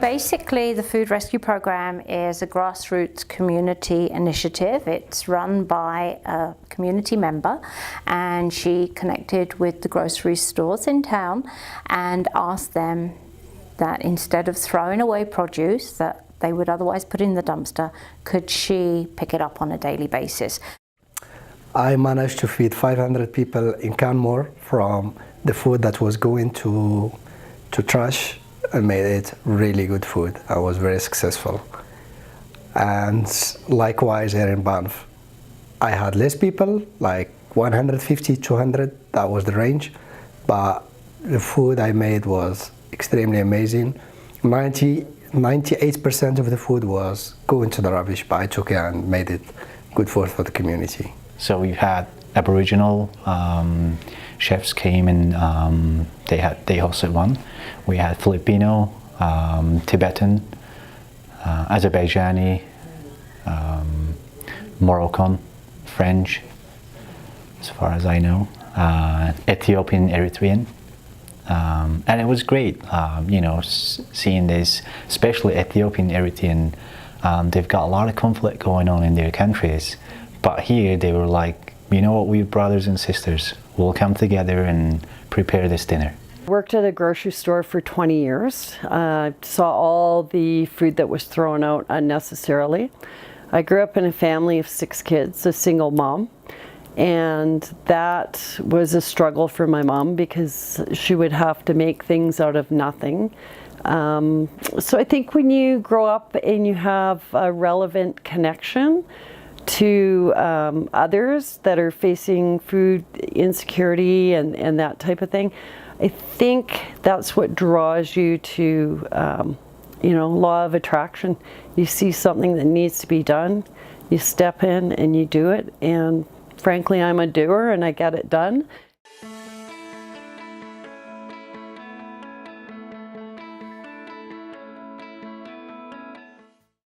Basically, the Food Rescue Program is a grassroots community initiative. It's run by a community member, and she connected with the grocery stores in town and asked them that instead of throwing away produce that they would otherwise put in the dumpster, could she pick it up on a daily basis? I managed to feed 500 people in Canmore from the food that was going to trash. I made it really good food. I was very successful. And likewise here in Banff, I had less people, like 150, 200, that was the range. But the food I made was extremely amazing. 98% of the food was going to the rubbish, but I took it and made it good food for the community. So we had Aboriginal chefs came and they hosted one. We had Filipino, Tibetan, Azerbaijani, Moroccan, French, as far as I know, Ethiopian, Eritrean, and it was great. You know, seeing this, especially Ethiopian, Eritrean, they've got a lot of conflict going on in their countries, but here they were like, you know what, we're brothers and sisters. We'll come together and prepare this dinner. Worked at a grocery store for 20 years. Saw all the food that was thrown out unnecessarily. I grew up in a family of 6 kids, a single mom, and that was a struggle for my mom because she would have to make things out of nothing. So I think when you grow up and you have a relevant connection to others that are facing food insecurity and that type of thing, I think that's what draws you to, you know, law of attraction. You see something that needs to be done, you step in and you do it, and frankly, I'm a doer and I get it done.